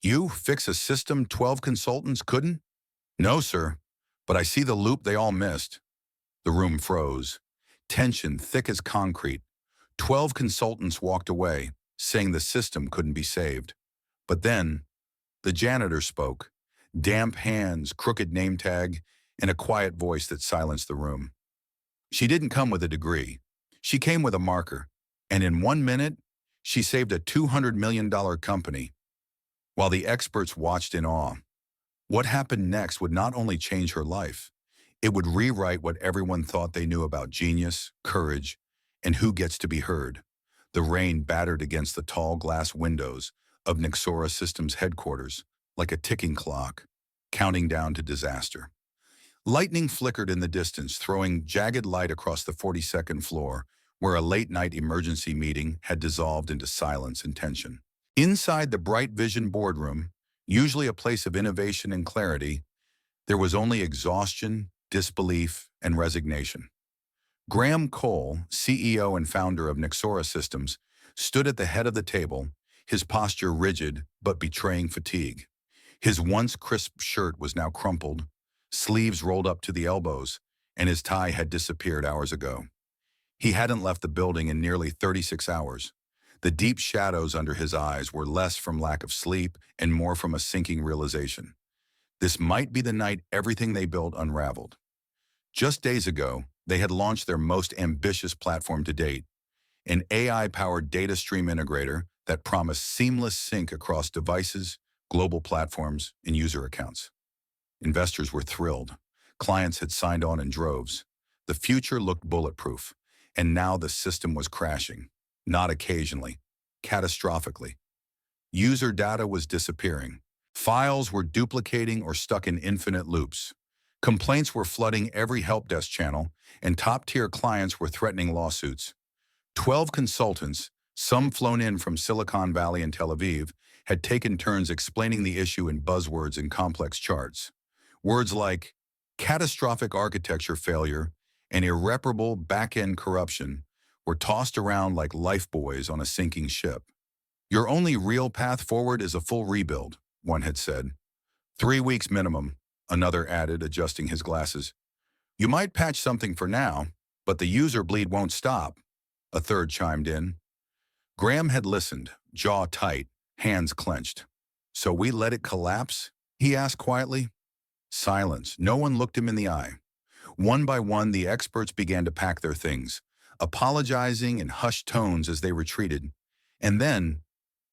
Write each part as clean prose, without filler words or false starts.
You fix a system 12 consultants couldn't? No, sir, but I see the loop they all missed. The room froze. Tension thick as concrete. 12 consultants walked away, saying the system couldn't be saved. But then, the janitor spoke. Damp hands, crooked name tag, and a quiet voice that silenced the room. She didn't come with a degree. She came with a marker. And in 1 minute, she saved a $200 million company. While the experts watched in awe, what happened next would not only change her life, it would rewrite what everyone thought they knew about genius, courage, and who gets to be heard. The rain battered against the tall glass windows of Nexora Systems headquarters like a ticking clock, counting down to disaster. Lightning flickered in the distance, throwing jagged light across the 42nd floor, where a late-night emergency meeting had dissolved into silence and tension. Inside the bright vision boardroom, usually a place of innovation and clarity, there was only exhaustion, disbelief, and resignation. Graham Cole, CEO and founder of Nexora Systems, stood at the head of the table, his posture rigid but betraying fatigue. His once crisp shirt was now crumpled, sleeves rolled up to the elbows, and his tie had disappeared hours ago. He hadn't left the building in nearly 36 hours. The deep shadows under his eyes were less from lack of sleep and more from a sinking realization. This might be the night everything they built unraveled. Just days ago, they had launched their most ambitious platform to date, an AI-powered data stream integrator that promised seamless sync across devices, global platforms, and user accounts. Investors were thrilled. Clients had signed on in droves. The future looked bulletproof, and now the system was crashing, not occasionally, catastrophically. User data was disappearing. Files were duplicating or stuck in infinite loops. Complaints were flooding every help desk channel, and top-tier clients were threatening lawsuits. 12 consultants, some flown in from Silicon Valley and Tel Aviv, had taken turns explaining the issue in buzzwords and complex charts. Words like catastrophic architecture failure and irreparable back-end corruption were tossed around like lifebuoys on a sinking ship. Your only real path forward is a full rebuild, one had said. 3 weeks minimum, another added, adjusting his glasses. You might patch something for now, but the user bleed won't stop, a third chimed in. Graham had listened, jaw tight, hands clenched. So we let it collapse? He asked quietly. Silence. No one looked him in the eye. One by one, the experts began to pack their things, apologizing in hushed tones as they retreated. And then,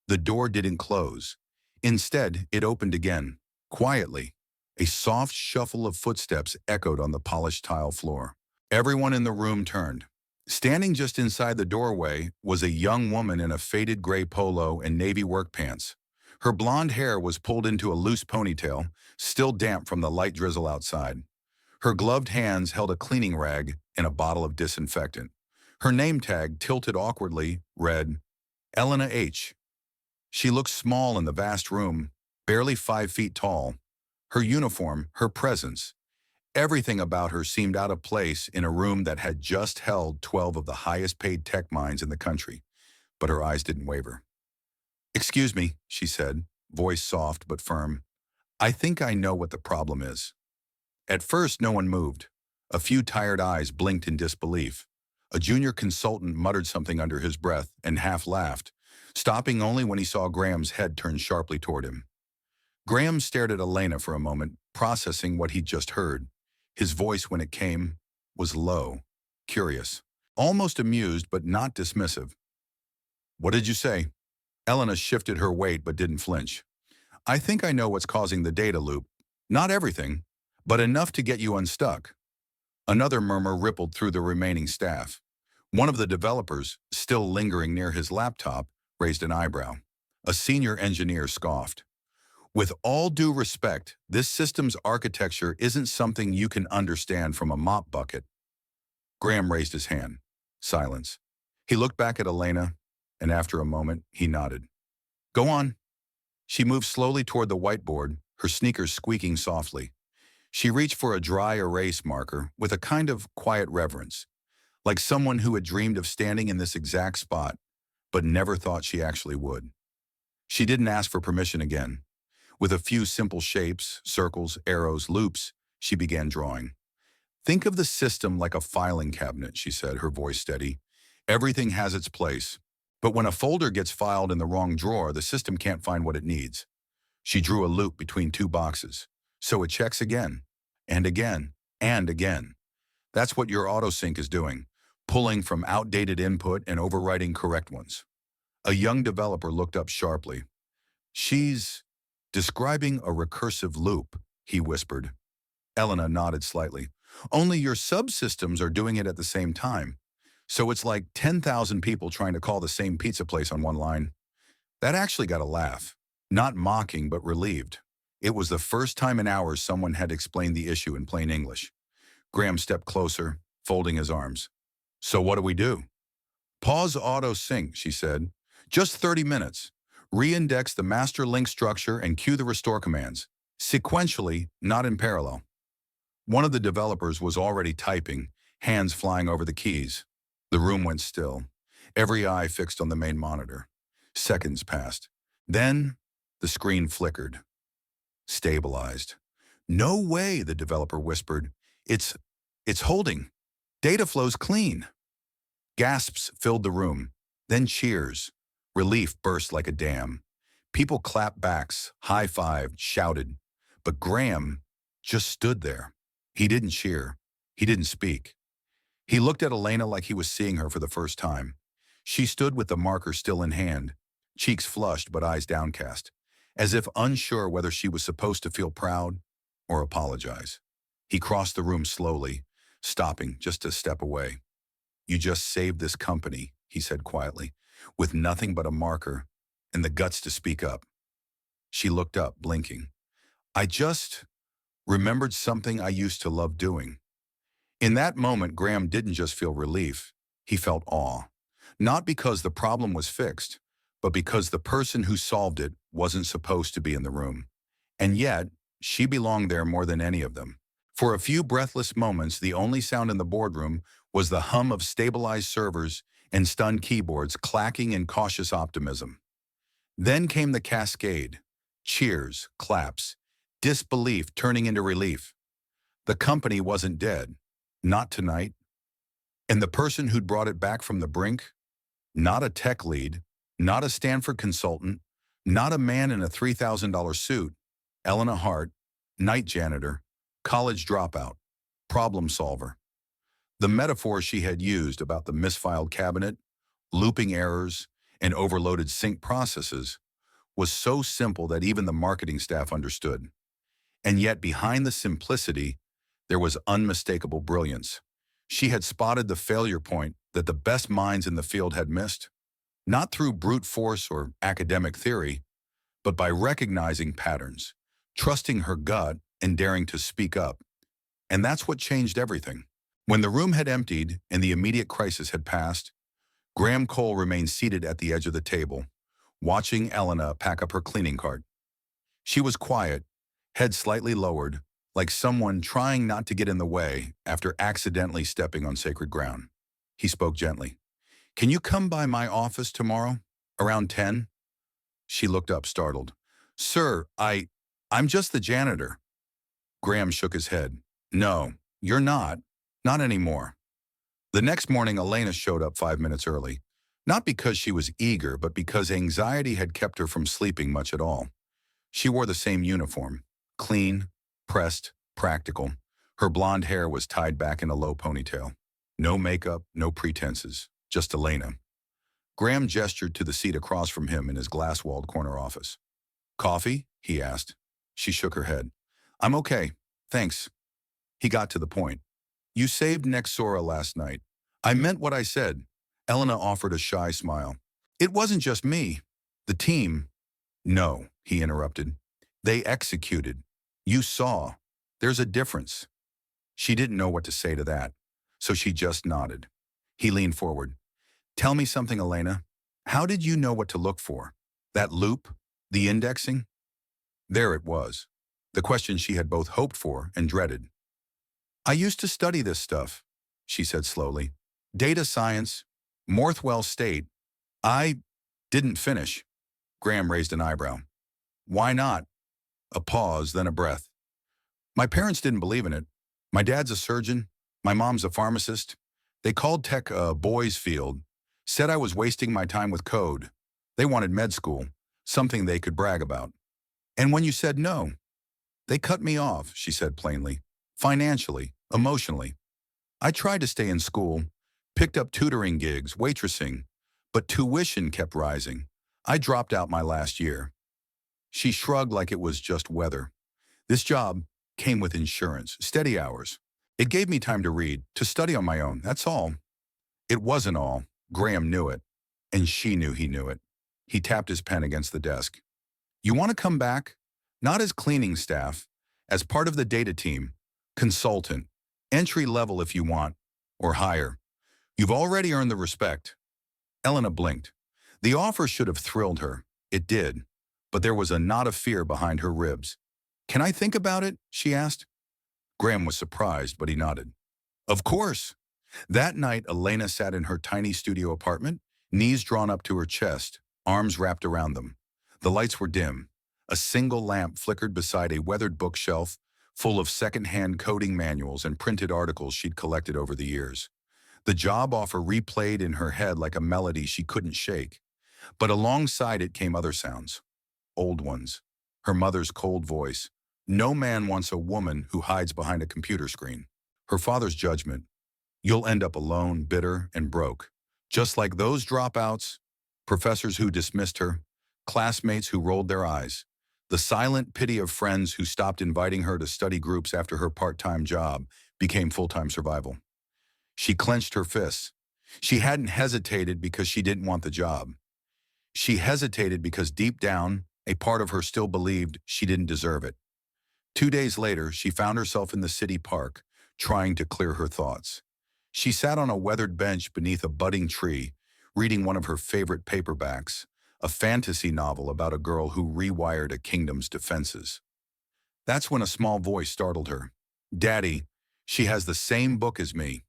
the door didn't close. Instead, it opened again, quietly. A soft shuffle of footsteps echoed on the polished tile floor. Everyone in the room turned. Standing just inside the doorway was a young woman in a faded gray polo and navy work pants. Her blonde hair was pulled into a loose ponytail, still damp from the light drizzle outside. Her gloved hands held a cleaning rag and a bottle of disinfectant. Her name tag, tilted awkwardly, read, Elena H. She looked small in the vast room, barely 5 feet tall. Her uniform, her presence, everything about her seemed out of place in a room that had just held 12 of the highest-paid tech minds in the country. But her eyes didn't waver. Excuse me, she said, voice soft but firm. I think I know what the problem is. At first, no one moved. A few tired eyes blinked in disbelief. A junior consultant muttered something under his breath and half laughed, stopping only when he saw Graham's head turn sharply toward him. Graham stared at Elena for a moment, processing what he'd just heard. His voice, when it came, was low, curious, almost amused but not dismissive. What did you say? Elena shifted her weight but didn't flinch. I think I know what's causing the data loop. Not everything, but enough to get you unstuck. Another murmur rippled through the remaining staff. One of the developers, still lingering near his laptop, raised an eyebrow. A senior engineer scoffed. With all due respect, this system's architecture isn't something you can understand from a mop bucket. Graham raised his hand. Silence. He looked back at Elena, and after a moment, he nodded. Go on. She moved slowly toward the whiteboard, her sneakers squeaking softly. She reached for a dry erase marker with a kind of quiet reverence, like someone who had dreamed of standing in this exact spot, but never thought she actually would. She didn't ask for permission again. With a few simple shapes, circles, arrows, loops, she began drawing. Think of the system like a filing cabinet, she said, her voice steady. Everything has its place. But when a folder gets filed in the wrong drawer, the system can't find what it needs. She drew a loop between two boxes. So it checks again, and again, and again. That's what your autosync is doing, pulling from outdated input and overwriting correct ones. A young developer looked up sharply. She's describing a recursive loop, he whispered. Elena nodded slightly. Only your subsystems are doing it at the same time. So it's like 10,000 people trying to call the same pizza place on one line. That actually got a laugh. Not mocking, but relieved. It was the first time in hours someone had explained the issue in plain English. Graham stepped closer, folding his arms. So what do we do? Pause auto sync, she said. Just 30 minutes. Reindex the master link structure and cue the restore commands. Sequentially, not in parallel. One of the developers was already typing, hands flying over the keys. The room went still, every eye fixed on the main monitor. Seconds passed. Then, the screen flickered. Stabilized. No way, the developer whispered. It's holding. Data flow's clean. Gasps filled the room, then cheers. Relief burst like a dam. People clapped backs, high-fived, shouted. But Graham just stood there. He didn't cheer. He didn't speak. He looked at Elena like he was seeing her for the first time. She stood with the marker still in hand, cheeks flushed but eyes downcast, as if unsure whether she was supposed to feel proud or apologize. He crossed the room slowly, stopping just a step away. You just saved this company, he said quietly, with nothing but a marker and the guts to speak up. She looked up, blinking. I just remembered something I used to love doing. In that moment, Graham didn't just feel relief, he felt awe. Not because the problem was fixed, but because the person who solved it wasn't supposed to be in the room. And yet, she belonged there more than any of them. For a few breathless moments, the only sound in the boardroom was the hum of stabilized servers and stunned keyboards clacking in cautious optimism. Then came the cascade. Cheers, claps, disbelief turning into relief. The company wasn't dead. Not tonight. And the person who'd brought it back from the brink? Not a tech lead, not a Stanford consultant, not a man in a $3,000 suit. Elena Hart, night janitor, college dropout, problem solver. The metaphor she had used about the misfiled cabinet, looping errors, and overloaded sync processes was so simple that even the marketing staff understood. And yet behind the simplicity, there was unmistakable brilliance. She had spotted the failure point that the best minds in the field had missed, not through brute force or academic theory, but by recognizing patterns, trusting her gut, and daring to speak up. And that's what changed everything. When the room had emptied and the immediate crisis had passed, Graham Cole remained seated at the edge of the table, watching Elena pack up her cleaning cart. She was quiet, head slightly lowered, like someone trying not to get in the way after accidentally stepping on sacred ground. He spoke gently. Can you come by my office tomorrow, around 10? She looked up, startled. Sir, I'm just the janitor. Graham shook his head. No, you're not. Not anymore. The next morning, Elena showed up 5 minutes early. Not because she was eager, but because anxiety had kept her from sleeping much at all. She wore the same uniform, clean, pressed, practical. Her blonde hair was tied back in a low ponytail. No makeup, no pretenses, just Elena. Graham gestured to the seat across from him in his glass-walled corner office. Coffee? He asked. She shook her head. I'm okay, thanks. He got to the point. You saved Nexora last night. I meant what I said. Elena offered a shy smile. It wasn't just me. The team. No, he interrupted. They executed. You saw. There's a difference. She didn't know what to say to that, so she just nodded. He leaned forward. Tell me something, Elena. How did you know what to look for? That loop? The indexing? There it was. The question she had both hoped for and dreaded. I used to study this stuff, she said slowly. Data science, Morthwell State. I didn't finish. Graham raised an eyebrow. Why not? A pause, then a breath. My parents didn't believe in it. My dad's a surgeon. My mom's a pharmacist. They called tech a boys' field, said I was wasting my time with code. They wanted med school, something they could brag about. And when you said no, they cut me off, she said plainly. Financially, emotionally. I tried to stay in school, picked up tutoring gigs, waitressing, but tuition kept rising. I dropped out my last year. She shrugged like it was just weather. This job came with insurance, steady hours. It gave me time to read, to study on my own, that's all. It wasn't all. Graham knew it, and she knew he knew it. He tapped his pen against the desk. You want to come back? Not as cleaning staff, as part of the data team, consultant, entry level if you want, or higher. You've already earned the respect. Elena blinked. The offer should have thrilled her. It did, but there was a knot of fear behind her ribs. Can I think about it? She asked. Graham was surprised, but he nodded. Of course. That night, Elena sat in her tiny studio apartment, knees drawn up to her chest, arms wrapped around them. The lights were dim. A single lamp flickered beside a weathered bookshelf full of second-hand coding manuals and printed articles she'd collected over the years. The job offer replayed in her head like a melody she couldn't shake. But alongside it came other sounds. Old ones. Her mother's cold voice. No man wants a woman who hides behind a computer screen. Her father's judgment. You'll end up alone, bitter, and broke. Just like those dropouts, professors who dismissed her, classmates who rolled their eyes, the silent pity of friends who stopped inviting her to study groups after her part-time job became full-time survival. She clenched her fists. She hadn't hesitated because she didn't want the job. She hesitated because deep down, a part of her still believed she didn't deserve it. 2 days later, she found herself in the city park, trying to clear her thoughts. She sat on a weathered bench beneath a budding tree, reading one of her favorite paperbacks, a fantasy novel about a girl who rewired a kingdom's defenses. That's when a small voice startled her. Daddy, she has the same book as me.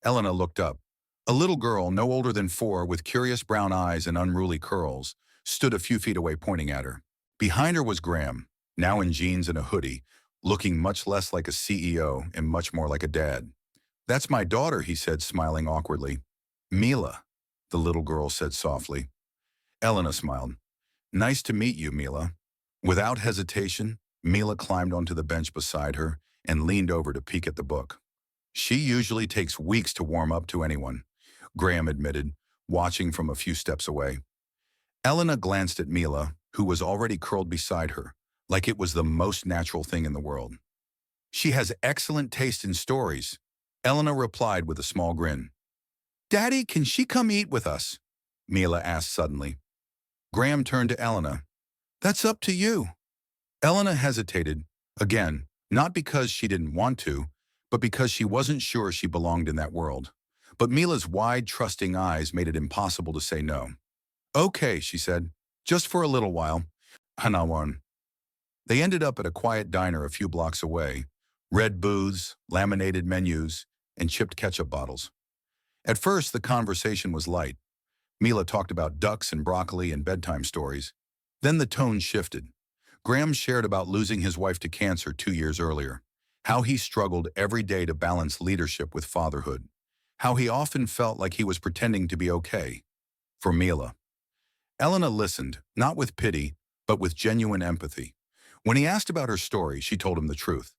Elena looked up. A little girl, no older than 4, with curious brown eyes and unruly curls, stood a few feet away pointing at her. Behind her was Graham, now in jeans and a hoodie, looking much less like a CEO and much more like a dad. That's my daughter, he said, smiling awkwardly. Mila, the little girl said softly. Elena smiled. Nice to meet you, Mila. Without hesitation, Mila climbed onto the bench beside her and leaned over to peek at the book. She usually takes weeks to warm up to anyone, Graham admitted, watching from a few steps away. Elena glanced at Mila, who was already curled beside her, like it was the most natural thing in the world. She has excellent taste in stories, Elena replied with a small grin. Daddy, can she come eat with us? Mila asked suddenly. Graham turned to Elena. That's up to you. Elena hesitated, again, not because she didn't want to, but because she wasn't sure she belonged in that world. But Mila's wide, trusting eyes made it impossible to say no. Okay, she said, just for a little while. Hanawan. They ended up at a quiet diner a few blocks away. Red booths, laminated menus, and chipped ketchup bottles. At first, the conversation was light. Mila talked about ducks and broccoli and bedtime stories. Then the tone shifted. Graham shared about losing his wife to cancer 2 years earlier, how he struggled every day to balance leadership with fatherhood, how he often felt like he was pretending to be okay. For Mila. Elena listened, not with pity, but with genuine empathy. When he asked about her story, she told him the truth.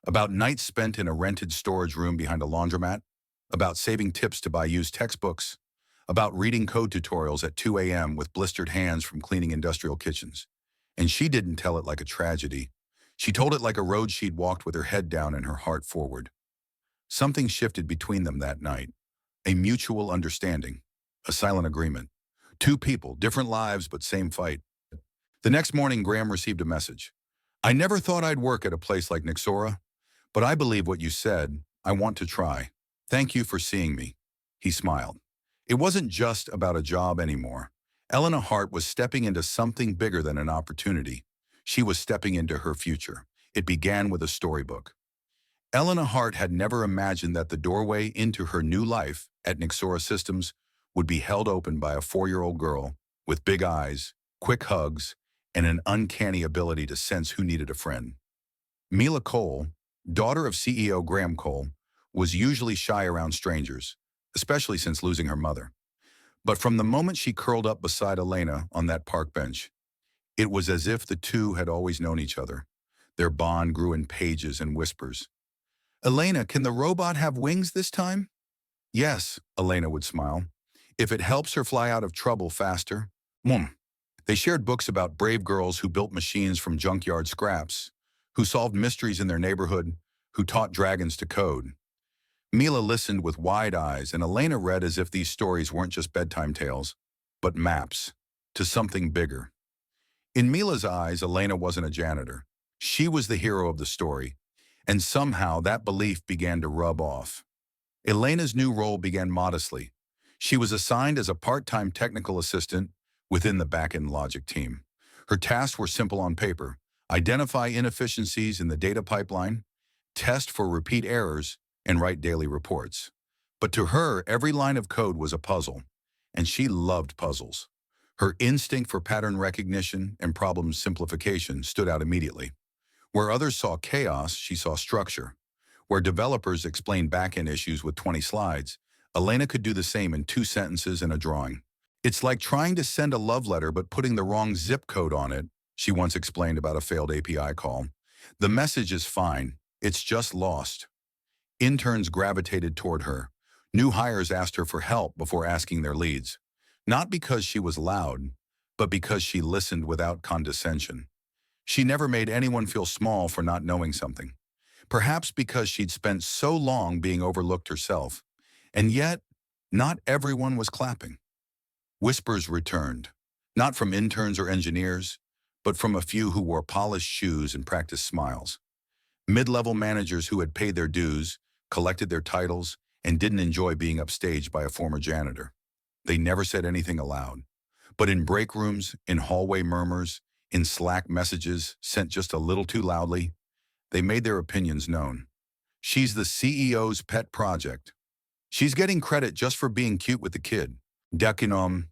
About nights spent in a rented storage room behind a laundromat, about saving tips to buy used textbooks, about reading code tutorials at 2 a.m. with blistered hands from cleaning industrial kitchens. And she didn't tell it like a tragedy. She told it like a road she'd walked with her head down and her heart forward. Something shifted between them that night. A mutual understanding. A silent agreement. 2 people, different lives, but same fight. The next morning, Graham received a message. I never thought I'd work at a place like Nixora, but I believe what you said. I want to try. Thank you for seeing me. He smiled. It wasn't just about a job anymore. Elena Hart was stepping into something bigger than an opportunity. She was stepping into her future. It began with a storybook. Elena Hart had never imagined that the doorway into her new life at Nixora Systems would be held open by a 4-year-old girl with big eyes, quick hugs, and an uncanny ability to sense who needed a friend. Mila Cole, daughter of CEO Graham Cole, was usually shy around strangers, especially since losing her mother. But from the moment she curled up beside Elena on that park bench, it was as if the two had always known each other. Their bond grew in pages and whispers. "Elena, can the robot have wings this time?" "Yes," Elena would smile. "If it helps her fly out of trouble faster." Mwah. They shared books about brave girls who built machines from junkyard scraps, who solved mysteries in their neighborhood, who taught dragons to code. Mila listened with wide eyes, and Elena read as if these stories weren't just bedtime tales, but maps to something bigger. In Mila's eyes, Elena wasn't a janitor. She was the hero of the story, and somehow that belief began to rub off. Elena's new role began modestly. She was assigned as a part-time technical assistant within the back-end logic team. Her tasks were simple on paper: identify inefficiencies in the data pipeline, test for repeat errors, and write daily reports. But to her, every line of code was a puzzle, and she loved puzzles. Her instinct for pattern recognition and problem simplification stood out immediately. Where others saw chaos, she saw structure. Where developers explained back-end issues with 20 slides, Elena could do the same in 2 sentences and a drawing. "It's like trying to send a love letter but putting the wrong zip code on it," she once explained about a failed API call. "The message is fine, it's just lost." Interns gravitated toward her. New hires asked her for help before asking their leads. Not because she was loud, but because she listened without condescension. She never made anyone feel small for not knowing something. Perhaps because she'd spent so long being overlooked herself. And yet, not everyone was clapping. Whispers returned, not from interns or engineers, but from a few who wore polished shoes and practiced smiles. Mid-level managers who had paid their dues, collected their titles, and didn't enjoy being upstaged by a former janitor. They never said anything aloud. But in break rooms, in hallway murmurs, in Slack messages sent just a little too loudly, they made their opinions known. "She's the CEO's pet project. She's getting credit just for being cute with the kid. Dekinom.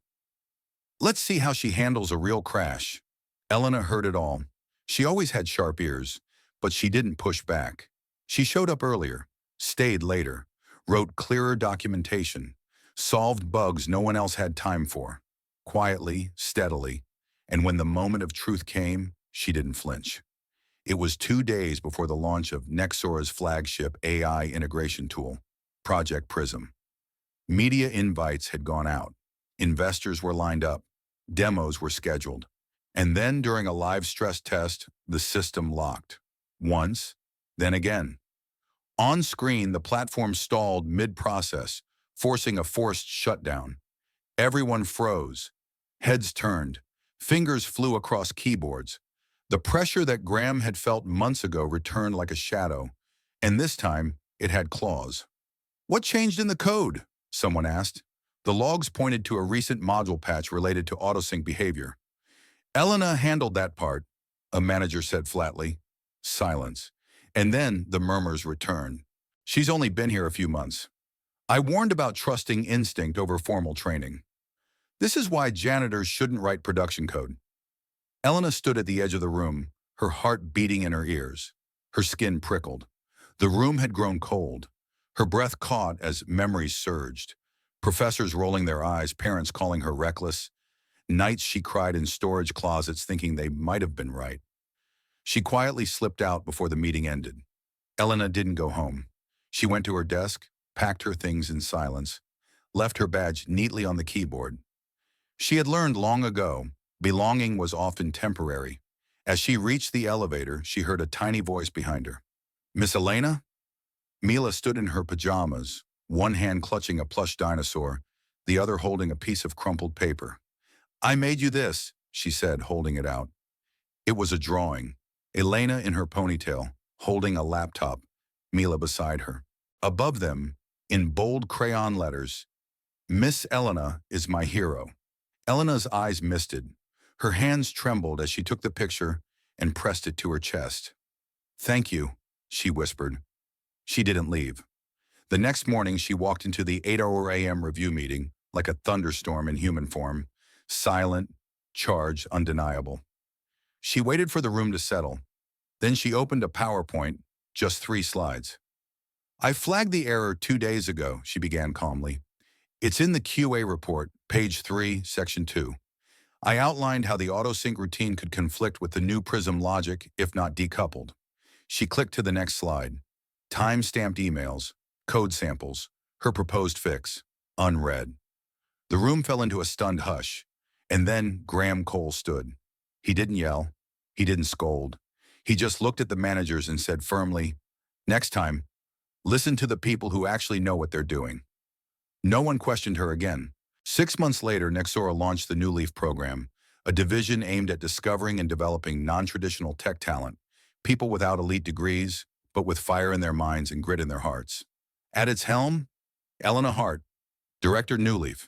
Let's see how she handles a real crash." Elena heard it all. She always had sharp ears, but she didn't push back. She showed up earlier, stayed later, wrote clearer documentation, solved bugs no one else had time for, quietly, steadily, and when the moment of truth came, she didn't flinch. It was 2 days before the launch of Nexora's flagship AI integration tool, Project Prism. Media invites had gone out. Investors were lined up. Demos were scheduled. And then during a live stress test, the system locked. Once, then again. On screen, the platform stalled mid-process, forcing a forced shutdown. Everyone froze. Heads turned. Fingers flew across keyboards. The pressure that Graham had felt months ago returned like a shadow, and this time it had claws. "What changed in the code?" someone asked. The logs pointed to a recent module patch related to autosync behavior. "Elena handled that part," a manager said flatly. Silence. And then the murmurs returned. "She's only been here a few months. I warned about trusting instinct over formal training. This is why janitors shouldn't write production code." Elena stood at the edge of the room, her heart beating in her ears. Her skin prickled. The room had grown cold. Her breath caught as memories surged. Professors rolling their eyes, parents calling her reckless. Nights she cried in storage closets thinking they might have been right. She quietly slipped out before the meeting ended. Elena didn't go home. She went to her desk, packed her things in silence, left her badge neatly on the keyboard. She had learned long ago, belonging was often temporary. As she reached the elevator, she heard a tiny voice behind her. "Miss Elena?" Mila stood in her pajamas, one hand clutching a plush dinosaur, the other holding a piece of crumpled paper. "I made you this," she said, holding it out. It was a drawing. Elena in her ponytail, holding a laptop, Mila beside her. Above them, in bold crayon letters, "Miss Elena is my hero." Elena's eyes misted. Her hands trembled as she took the picture and pressed it to her chest. "Thank you," she whispered. She didn't leave. The next morning, she walked into the 8:00 a.m. review meeting like a thunderstorm in human form, silent, charged, undeniable. She waited for the room to settle. Then she opened a PowerPoint, just 3 slides. I flagged the error 2 days ago, she began calmly. It's in the QA report, page 3, section 2. I outlined how the autosync routine could conflict with the new Prism logic if not decoupled. She clicked to the next slide. Time-stamped emails, code samples, her proposed fix, unread. The room fell into a stunned hush, and then Graham Cole stood. He didn't yell. He didn't scold. He just looked at the managers and said firmly, "Next time, listen to the people who actually know what they're doing." No one questioned her again. 6 months later, Nexora launched the NewLeaf Program, a division aimed at discovering and developing non-traditional tech talent, people without elite degrees, but with fire in their minds and grit in their hearts. At its helm, Elena Hart, Director NewLeaf.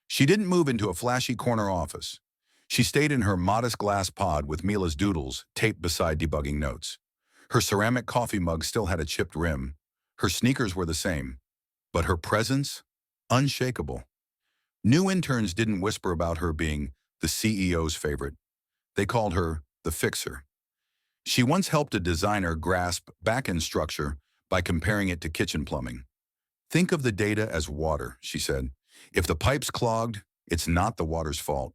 She didn't move into a flashy corner office. She stayed in her modest glass pod with Mila's doodles taped beside debugging notes. Her ceramic coffee mug still had a chipped rim. Her sneakers were the same, but her presence, unshakable. New interns didn't whisper about her being the CEO's favorite. They called her the fixer. She once helped a designer grasp back-end structure by comparing it to kitchen plumbing. "Think of the data as water," she said. "If the pipe's clogged, it's not the water's fault."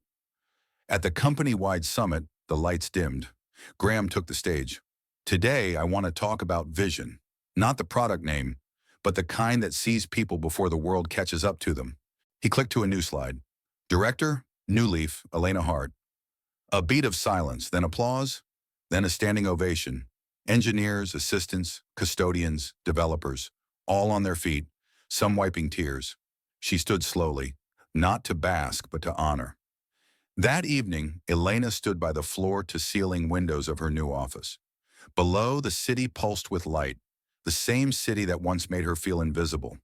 At the company-wide summit, the lights dimmed. Graham took the stage. "Today, I want to talk about vision. Not the product name, but the kind that sees people before the world catches up to them." He clicked to a new slide. Director, NewLeaf, Elena Hart. A beat of silence, then applause, then a standing ovation. Engineers, assistants, custodians, developers, all on their feet, some wiping tears. She stood slowly, not to bask, but to honor. That evening, Elena stood by the floor-to-ceiling windows of her new office. Below, the city pulsed with light, the same city that once made her feel invisible.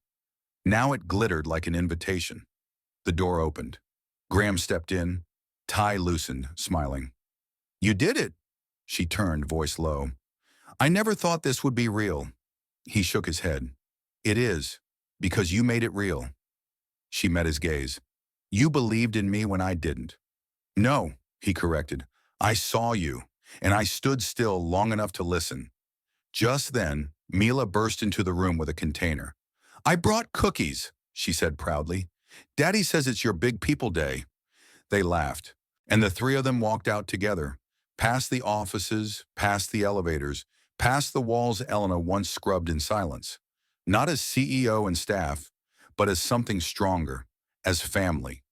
Now it glittered like an invitation. The door opened. Graham stepped in, tie loosened, smiling. "You did it!" She turned, voice low. "I never thought this would be real." He shook his head. "It is, because you made it real." She met his gaze. "You believed in me when I didn't." "No," he corrected. "I saw you, and I stood still long enough to listen." Just then, Mila burst into the room with a container. "I brought cookies," she said proudly. "Daddy says it's your big people day." They laughed, and the three of them walked out together, past the offices, past the elevators, past the walls Elena once scrubbed in silence. Not as CEO and staff, but as something stronger, as family.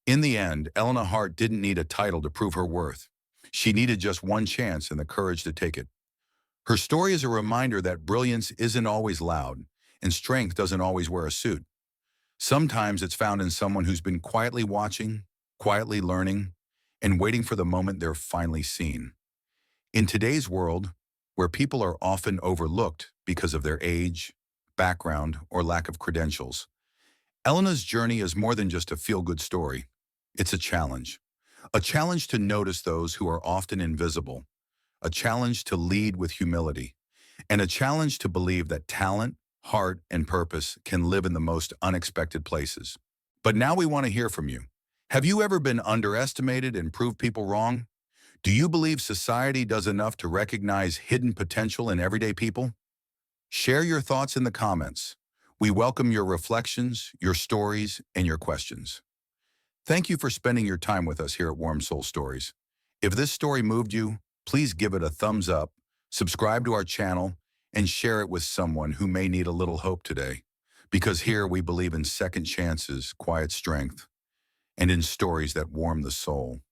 In the end, Elena Hart didn't need a title to prove her worth. She needed just one chance and the courage to take it. Her story is a reminder that brilliance isn't always loud, and strength doesn't always wear a suit. Sometimes it's found in someone who's been quietly watching, quietly learning, and waiting for the moment they're finally seen. In today's world, where people are often overlooked because of their age, background, or lack of credentials, Elena's journey is more than just a feel-good story. It's a challenge. A challenge to notice those who are often invisible. A challenge to lead with humility. And a challenge to believe that talent, heart, and purpose can live in the most unexpected places. But now we want to hear from you. Have you ever been underestimated and proved people wrong? Do you believe society does enough to recognize hidden potential in everyday people? Share your thoughts in the comments. We welcome your reflections, your stories, and your questions. Thank you for spending your time with us here at Warm Soul Stories. If this story moved you, please give it a thumbs up, subscribe to our channel, and share it with someone who may need a little hope today. Because here we believe in second chances, quiet strength, and in stories that warm the soul.